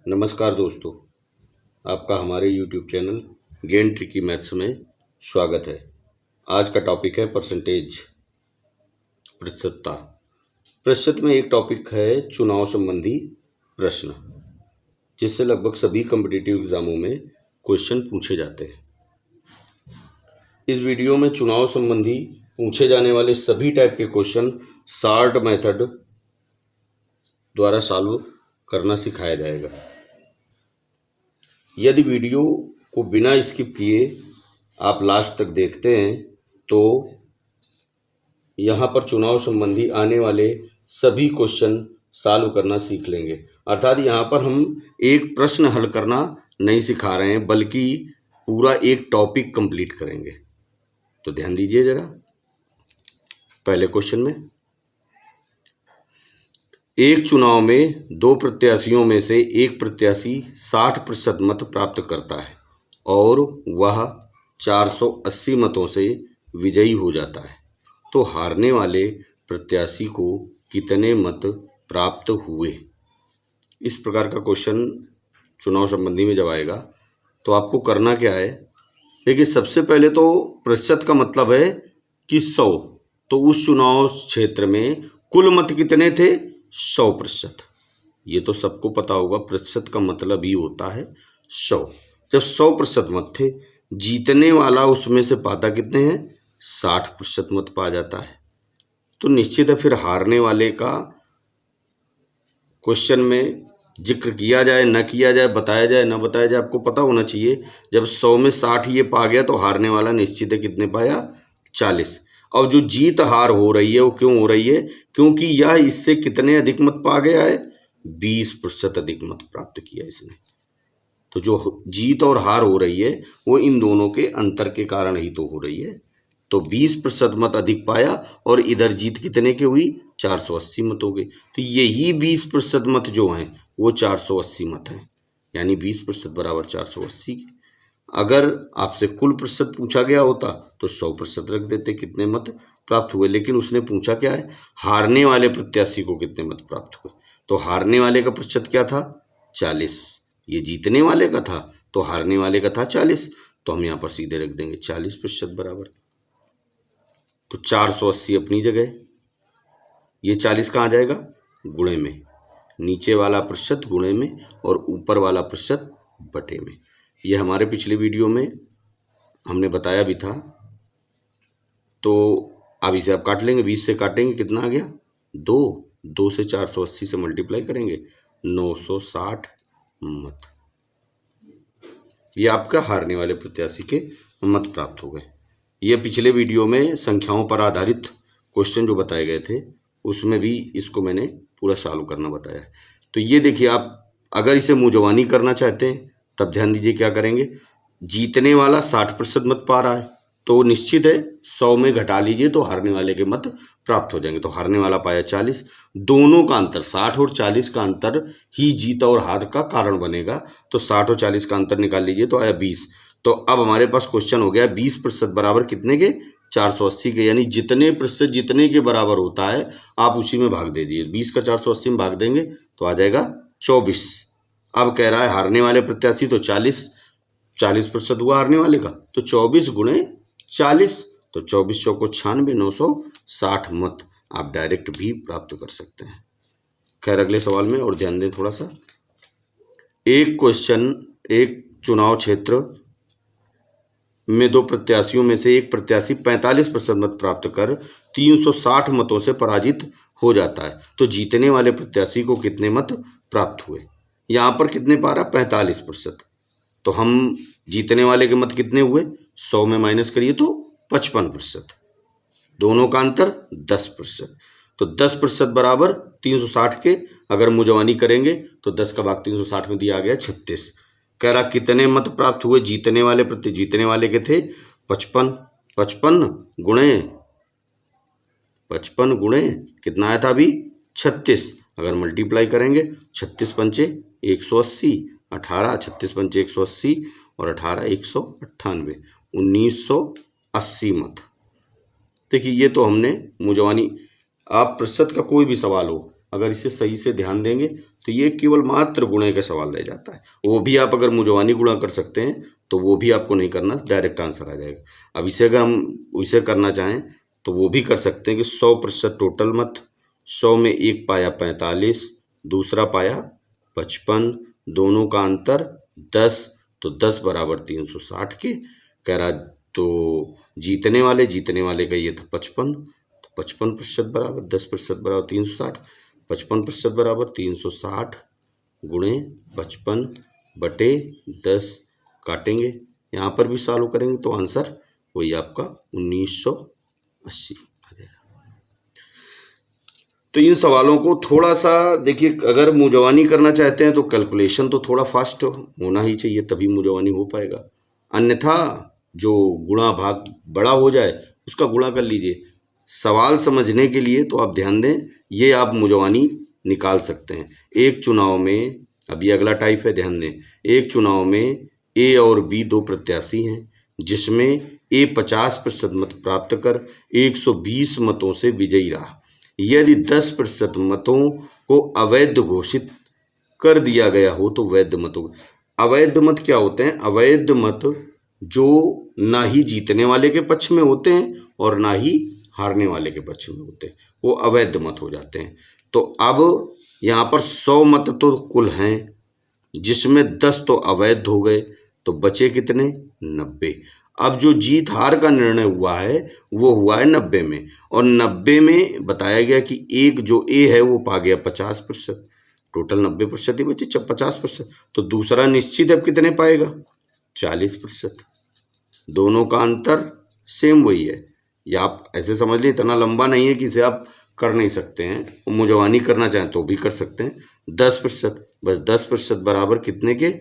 नमस्कार दोस्तों, आपका हमारे YouTube channel gain tricky maths में स्वागत है। आज का टॉपिक है परसेंटेज, प्रतिशतता। प्रतिशत में एक टॉपिक है चुनाव संबंधी प्रश्न, जिससे लगभग सभी कॉम्पिटिटिव एग्जामों में क्वेश्चन पूछे जाते हैं। इस वीडियो में चुनाव संबंधी पूछे जाने वाले सभी टाइप के क्वेश्चन शार्ट मेथड द्वारा सॉल्व करना सिखाया जाएगा। यदि वीडियो को बिना स्किप किए आप लास्ट तक देखते हैं तो यहाँ पर चुनाव संबंधी आने वाले सभी क्वेश्चन सॉल्व करना सीख लेंगे। अर्थात यहाँ पर हम एक प्रश्न हल करना नहीं सिखा रहे हैं, बल्कि पूरा एक टॉपिक कंप्लीट करेंगे। तो ध्यान दीजिए जरा। पहले क्वेश्चन में, एक चुनाव में दो प्रत्याशियों में से एक प्रत्याशी 60% मत प्राप्त करता है और वह 480 मतों से विजयी हो जाता है, तो हारने वाले प्रत्याशी को कितने मत प्राप्त हुए। इस प्रकार का क्वेश्चन चुनाव संबंधी में जब आएगा तो आपको करना क्या है। देखिए, सबसे पहले तो प्रतिशत का मतलब है कि 100, तो उस चुनाव क्षेत्र में कुल मत कितने थे, 100%। ये तो सबको पता होगा, प्रतिशत का मतलब ही होता है 100। जब 100% मत थे, जीतने वाला उसमें से पाता कितने हैं, 60% मत पा जाता है। तो निश्चित है फिर हारने वाले का क्वेश्चन में जिक्र किया जाए न किया जाए, बताया जाए न बताया जाए, आपको पता होना चाहिए। जब 100 में 60 ये पा गया तो हारने वाला निश्चित है कितने पाया, 40। और जो जीत हार हो रही है वो क्यों हो रही है, क्योंकि यह इससे कितने अधिक मत पा गया है, 20% अधिक मत प्राप्त किया इसने। तो जो जीत और हार हो रही है वो इन दोनों के अंतर के कारण ही तो हो रही है। तो 20% मत अधिक पाया और इधर जीत कितने की हुई, 480 मतों की। तो यही 20% मत जो हैं वो 480 मत हैं, यानी 20% बराबर 480। अगर आपसे कुल प्रतिशत पूछा गया होता तो 100% रख देते, कितने मत प्राप्त हुए। लेकिन उसने पूछा क्या है, हारने वाले प्रत्याशी को कितने मत प्राप्त हुए। तो हारने वाले का प्रतिशत क्या था, 40। ये जीतने वाले का था, तो हारने वाले का था 40। तो हम यहाँ पर सीधे रख देंगे 40% बराबर। तो 480 अपनी जगह, ये 40 कहाँ जाएगा, गुणे में। नीचे वाला प्रतिशत गुणे में और ऊपर वाला प्रतिशत बटे में। ये हमारे पिछले वीडियो में हमने बताया भी था। तो अब इसे आप काट लेंगे, 20 से काटेंगे, कितना आ गया, 2 से 480 से मल्टीप्लाई करेंगे, 960 मत। ये आपका हारने वाले प्रत्याशी के मत प्राप्त हो गए। ये पिछले वीडियो में संख्याओं पर आधारित क्वेश्चन जो बताए गए थे उसमें भी इसको मैंने पूरा सॉल्व करना बताया है। तो ये देखिए, आप अगर इसे मुंजवानी करना चाहते हैं तब ध्यान दीजिए क्या करेंगे। जीतने वाला 60% मत पा रहा है, तो निश्चित है 100 में घटा लीजिए तो हारने वाले के मत प्राप्त हो जाएंगे। तो हारने वाला पाया 40, दोनों का अंतर 60 और 40 का अंतर ही जीत और हार का कारण बनेगा। तो 60 और 40 का अंतर निकाल लीजिए तो आया 20। तो अब हमारे पास क्वेश्चन हो गया 20% बराबर कितने के, 480 के। यानी जितने प्रतिशत जितने के बराबर होता है आप उसी में भाग दे दीजिए। 20 का 480 में भाग देंगे तो आ जाएगा 24। अब कह रहा है हारने वाले प्रत्याशी, तो 40% हुआ हारने वाले का, तो 24 गुणे 40, तो 24 चौको 96, 960 मत आप डायरेक्ट भी प्राप्त कर सकते हैं। खैर, अगले सवाल में और ध्यान दें थोड़ा सा। एक क्वेश्चन, एक चुनाव क्षेत्र में दो प्रत्याशियों में से एक प्रत्याशी 45% मत प्राप्त कर 360 मतों से पराजित हो जाता है, तो जीतने वाले प्रत्याशी को कितने मत प्राप्त हुए। यहाँ पर कितने पा रहा, 45%। तो हम जीतने वाले के मत कितने हुए, 100 में माइनस करिए तो 55%, दोनों का अंतर 10%। तो 10% बराबर 360 के अगर मुंजवानी करेंगे तो 10 का भाग 360 में दिया गया 36। कह रहा कितने मत प्राप्त हुए जीतने वाले प्रति, जीतने वाले के थे 55, 55 गुणे कितना आया था अभी, 36। अगर मल्टीप्लाई करेंगे 36 पंचे 180, 18, 36 पंचे 180 और 18 198, 1980 मत। देखिए, ये तो हमने मुंजवानी। आप प्रतिशत का कोई भी सवाल हो, अगर इसे सही से ध्यान देंगे तो ये केवल मात्र गुणे का सवाल रह जाता है। वो भी आप अगर मुजवानी गुणा कर सकते हैं तो वो भी आपको नहीं करना, डायरेक्ट आंसर आ जाएगा। अब इसे अगर हम इसे करना चाहें तो वो भी कर सकते हैं कि 100% टोटल मत, 100 में एक पाया 45, दूसरा पाया 55, दोनों का अंतर 10, तो 10 बराबर 360 के कह रहा। तो जीतने वाले का ये था 55, तो 55% बराबर 10% बराबर 360, 55% बराबर 360 गुणे 55 बटे 10 काटेंगे, यहाँ पर भी सॉल्व करेंगे तो आंसर वही आपका 1980 आ जाएगा। तो इन सवालों को थोड़ा सा देखिए, अगर मुजवानी करना चाहते हैं तो कैलकुलेशन तो थोड़ा फास्ट होना ही चाहिए, तभी मुजवानी हो पाएगा। अन्यथा जो गुणा भाग बड़ा हो जाए उसका गुणा कर लीजिए। सवाल समझने के लिए तो आप ध्यान दें, ये आप मुजवानी निकाल सकते हैं। एक चुनाव में, अब ये अगला टाइप है, ध्यान दें, एक चुनाव में ए और बी दो प्रत्याशी हैं, जिसमें ए 50% मत प्राप्त कर 120 मतों से विजयी रहा। यदि 10% मतों को अवैध घोषित कर दिया गया हो तो वैध मतों, अवैध मत क्या होते हैं? अवैध मत जो ना ही जीतने वाले के पक्ष में होते हैं और ना ही हारने वाले के पक्ष में होते हैं, वो अवैध मत हो जाते हैं। तो अब यहाँ पर 100 मत तो कुल हैं, जिसमें 10 तो अवैध हो गए, तो बचे कितने? 90। अब जो जीत हार का निर्णय हुआ है वो हुआ है 90 में, और 90 में बताया गया कि एक जो ए है वो पा गया 50%, टोटल 90% ही बचे 50%। तो दूसरा निश्चित अब कितने पाएगा? 40%। दोनों का अंतर सेम वही है। या आप ऐसे समझ लीजिए, इतना लंबा नहीं है कि इसे आप कर नहीं सकते हैं, मुजवानी करना चाहें तो भी कर सकते हैं। 10%, बस 10% बराबर कितने के?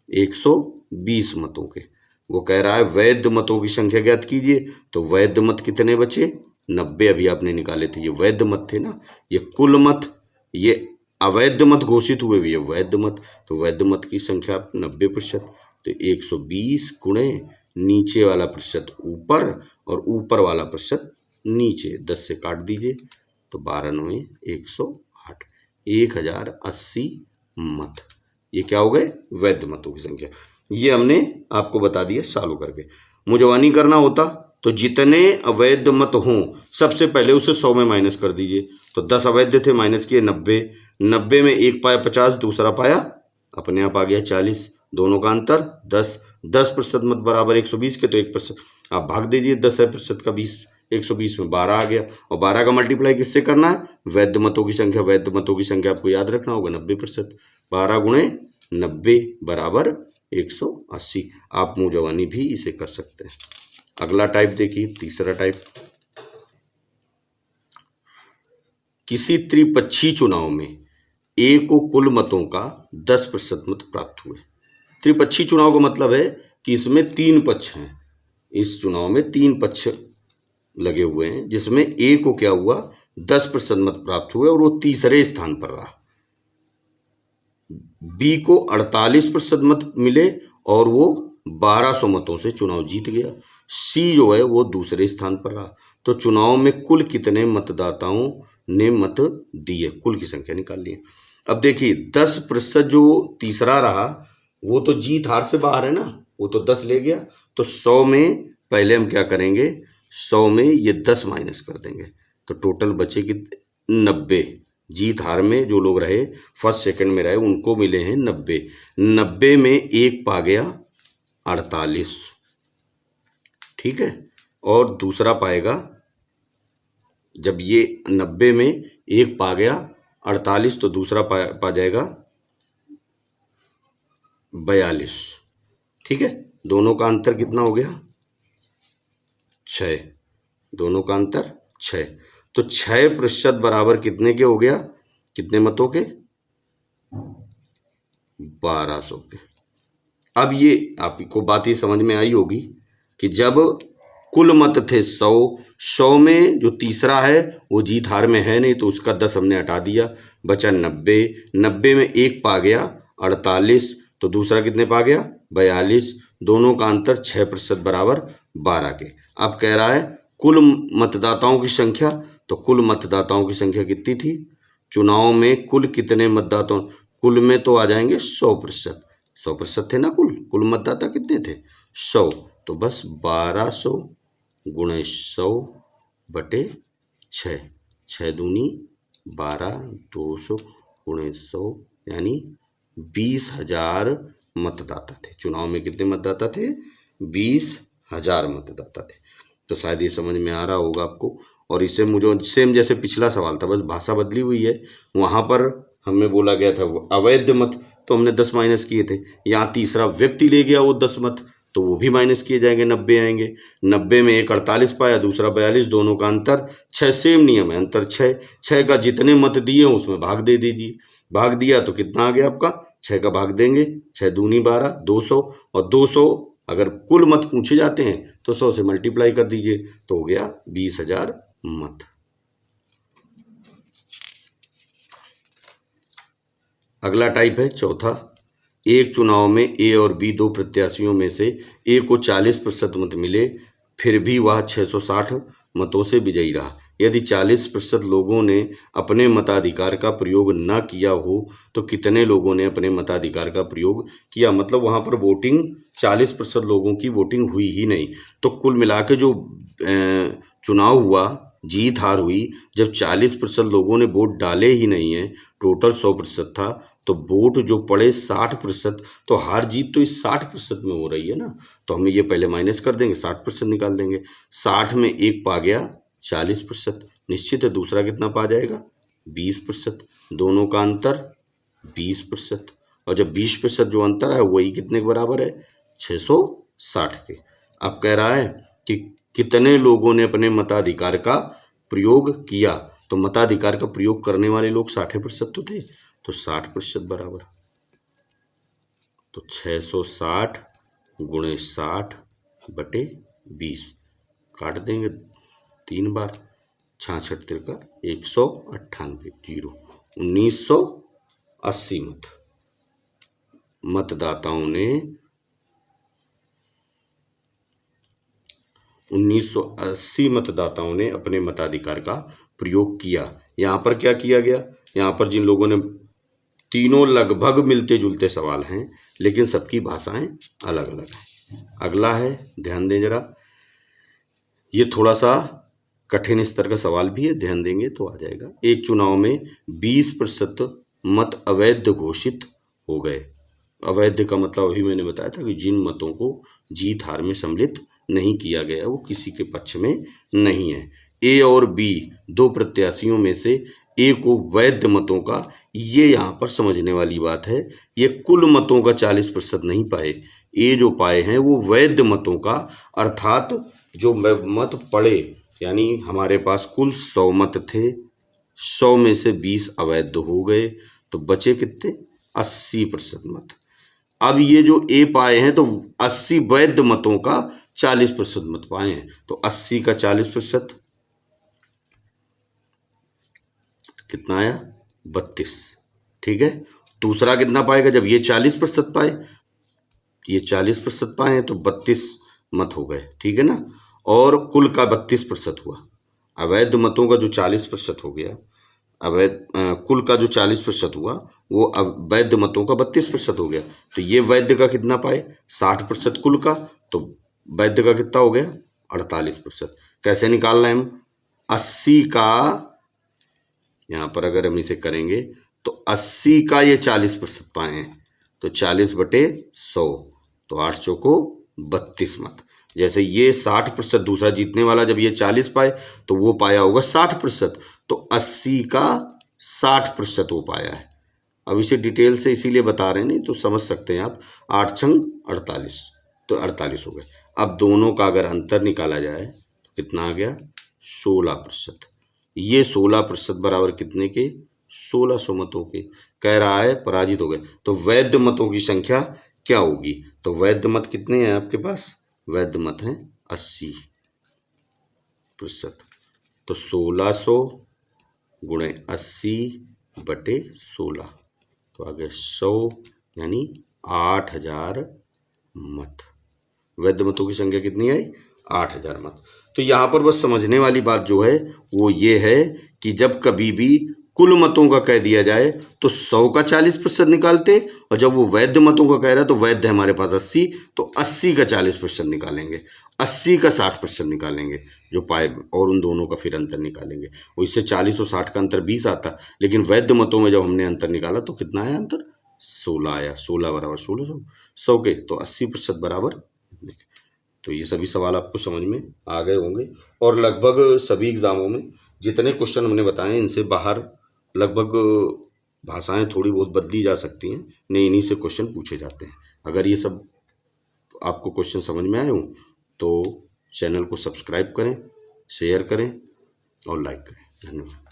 120 मतों के। वो कह रहा है वैध मतों की संख्या ज्ञात कीजिए, तो वैध मत कितने बचे? 90 अभी आपने निकाले थे, ये वैध मत थे ना, ये कुल मत, ये अवैध मत घोषित हुए हुए वैध मत, तो वैध मत की संख्या 90%, तो 120 गुणे नीचे वाला प्रतिशत ऊपर और ऊपर वाला प्रतिशत नीचे, 10 से काट दीजिए तो 12×9 108, 1080 मत। ये क्या हो गए? वैध मतों की संख्या। ये हमने आपको बता दिया सॉल्व करके। मुजवानी करना होता तो जितने अवैध मत हों सबसे पहले उसे 100 में माइनस कर दीजिए, तो 10 अवैध थे, माइनस किए 90, 90 में एक पाया 50, दूसरा पाया अपने आप आ गया 40, दोनों का अंतर 10, 10% मत बराबर 120 के, तो 1% आप भाग दीजिए, 10% का 20, 120 में 12 आ गया, और 12 का मल्टीप्लाई किससे करना है? वैध मतों की संख्या। वैध मतों की संख्या आपको याद रखना होगा 90%, 12 गुणे 90 बराबर 180। आप मुजवानी भी इसे कर सकते हैं। अगला टाइप देखिए, तीसरा टाइप, किसी त्रिपक्षीय चुनाव में ए को कुल मतों का 10% मत प्राप्त हुए। त्रिपक्षीय चुनाव का मतलब है कि इसमें 3 पक्ष हैं, इस चुनाव में 3 पक्ष लगे हुए हैं, जिसमें ए को क्या हुआ? 10% मत प्राप्त हुए और वो तीसरे स्थान पर रहा। बी को 48% मत मिले और वो 1200 मतों से चुनाव जीत गया। सी जो है वो दूसरे स्थान पर रहा। तो चुनाव में कुल कितने मतदाताओं ने मत दिए, कुल की संख्या निकाल ली। अब देखिए 10% जो तीसरा रहा वो तो जीत हार से बाहर है ना, वो तो 10 ले गया, तो 100 में पहले हम क्या करेंगे? 100 में ये 10 माइनस कर देंगे, तो टोटल बचे कि 90। जीत हार में जो लोग रहे, फर्स्ट सेकंड में रहे, उनको मिले हैं 90। 90 में एक पा गया 48, ठीक है, और दूसरा पाएगा, जब ये 90 में एक पा गया 48 तो दूसरा पा जाएगा 42, ठीक है। दोनों का अंतर कितना हो गया? 6, दोनों का अंतर 6, तो 6% बराबर कितने के हो गया? कितने मतों के? 1200 के। अब ये आपको बात ही समझ में आई होगी कि जब कुल मत थे 100 में जो तीसरा है वो जीत हार में है नहीं, तो उसका 10 हमने हटा दिया, बचा 90। 90 में एक पा गया 48, तो दूसरा कितने पा गया? 42, दोनों का अंतर 6% बराबर 12 के। अब कह रहा है कुल मतदाताओं की संख्या, तो कुल मतदाताओं की संख्या कितनी थी? चुनाव में कुल कितने मतदाताओं, कुल में तो आ जाएंगे 100%, 100% थे ना, कुल मतदाता कितने थे 100, तो बस 1200 गुणे 100 बटे 6, 6 दूनी 12, 200 गुणे 100 यानी 20,000 मतदाता थे। चुनाव में कितने मतदाता थे, 20,000 मतदाता थे। तो शायद ये समझ में आ रहा होगा आपको। और इसे मुझे सेम जैसे पिछला सवाल था, बस भाषा बदली हुई है। वहाँ पर हमें बोला गया था अवैध मत, तो हमने 10 माइनस किए थे। यहाँ तीसरा व्यक्ति ले गया वो 10 मत, तो वो भी माइनस किए जाएंगे, 90 आएंगे। 90 में एक 48 पाया, दूसरा 42, दोनों का अंतर 6, सेम नियम है, अंतर 6। 6 का जितने मत दिए उसमें भाग दे दीजिए, भाग दिया तो कितना आ गया आपका, 6 का भाग देंगे, 6 दूनी 12, 200, और 200 अगर कुल मत पूछे जाते हैं तो 100 से मल्टीप्लाई कर दीजिए, तो हो गया 20,000 मत। अगला टाइप है चौथा, एक चुनाव में ए और बी दो प्रत्याशियों में से ए को 40% मत मिले, फिर भी वह 660 मतों से विजयी रहा। यदि 40% लोगों ने अपने मताधिकार का प्रयोग न किया हो तो कितने लोगों ने अपने मताधिकार का प्रयोग किया। मतलब वहाँ पर वोटिंग 40% लोगों की वोटिंग हुई ही नहीं। तो कुल मिला के जो चुनाव हुआ, जीत हार हुई, जब 40% लोगों ने वोट डाले ही नहीं है, टोटल 100% था, तो वोट जो पड़े 60%, तो हार जीत तो इस 60% में हो रही है ना। तो हमें ये पहले माइनस कर देंगे, 60% निकाल देंगे। 60 में एक पा गया 40%, निश्चित है दूसरा कितना पा जाएगा 20%, दोनों का अंतर 20%, और जब 20% जो अंतर है वही कितने के बराबर है 660 के। अब कह रहा है कि कितने लोगों ने अपने मताधिकार का प्रयोग किया, तो मताधिकार का प्रयोग करने वाले लोग 60% तो थे, तो 60% बराबर, तो 660 गुणे 60 बटे 20, काट देंगे 3 बार, 66 तिरका 198, 0, 1980 मतदाताओं ने 1980 मतदाताओं ने अपने मताधिकार का प्रयोग किया। यहाँ पर क्या किया गया, यहाँ पर जिन लोगों ने, तीनों लगभग मिलते जुलते सवाल हैं लेकिन सबकी भाषाएं अलग अलग हैं। अगला है, ध्यान दें जरा, ये थोड़ा सा कठिन स्तर का सवाल भी है, ध्यान देंगे तो आ जाएगा। एक चुनाव में 20% मत अवैध घोषित हो गए। अवैध का मतलब अभी मैंने बताया था कि जिन मतों को जीत हार में सम्मिलित नहीं किया गया वो किसी के पक्ष में नहीं है। ए और बी दो प्रत्याशियों में से ए को वैध मतों का, ये यहाँ पर समझने वाली बात है, ये कुल मतों का 40% नहीं पाए, ए जो पाए हैं वो वैध मतों का, अर्थात जो मत पड़े, यानी हमारे पास कुल 100 मत थे, 100 में से 20 अवैध हो गए, तो बचे कितने 80% मत। अब ये जो ए पाए हैं तो 80 वैध मतों का 40% मत पाए हैं, तो 80 का 40% कितना आया 32, ठीक है। दूसरा कितना पाएगा, जब ये 40% पाए, ये 40% पाए हैं तो 32 मत हो गए, ठीक है ना, और कुल का 32% हुआ। अवैध मतों का जो 40% हो गया, अवैध कुल का जो 40% हुआ वो वैध मतों का 32% हो गया। तो ये वैध का कितना पाए 60% कुल का, तो वैध का कितना हो गया 48%। कैसे निकाल रहे हैं हम, 80 का, यहाँ पर अगर हम इसे करेंगे तो 80 का ये 40% पाए हैं, तो 40 बटे 100, तो 8 चौको 32 मत। जैसे ये 60% दूसरा जीतने वाला, जब ये 40 पाए तो वो पाया होगा 60%, तो 80 का 60% वो पाया है। अब इसे डिटेल से इसीलिए बता रहे हैं, नहीं तो समझ सकते हैं आप। 8 छंग 48, तो 48 हो गए। अब दोनों का अगर अंतर निकाला जाए तो कितना आ गया 16%। ये 16% बराबर कितने के 1600 मतों के। कह रहा है पराजित हो गए, तो वैध मतों की संख्या क्या होगी, तो वैध मत कितने हैं आपके पास, वैध मत हैं 80%, तो 1600 गुणे 80 बटे 16, तो आ गया 100, यानी 8000 मत। वैध मतों की संख्या कितनी आई 8000 मत। तो यहाँ पर बस समझने वाली बात जो है वो ये है कि जब कभी भी कुल मतों का कह दिया जाए तो 100 का 40% निकालते, और जब वो वैध मतों का कह रहा है तो वैध है हमारे पास 80, तो 80 का 40% निकालेंगे, 80 का 60% निकालेंगे जो पाए, और उन दोनों का फिर अंतर निकालेंगे। वो इससे 40 और 60 का अंतर 20 आता, लेकिन वैध मतों में जब हमने अंतर निकाला तो कितना आया अंतर? 16 आया। 16 बराबर 1600, 100 के तो 80% बराबर। तो ये सभी सवाल आपको समझ में आ गए होंगे, और लगभग सभी एग्जामों में जितने क्वेश्चन हमने बताए इनसे बाहर लगभग भाषाएं थोड़ी बहुत बदली जा सकती हैं, नहीं इन्हीं से क्वेश्चन पूछे जाते हैं। अगर ये सब आपको क्वेश्चन समझ में आए हों तो चैनल को सब्सक्राइब करें, शेयर करें और लाइक करें। धन्यवाद।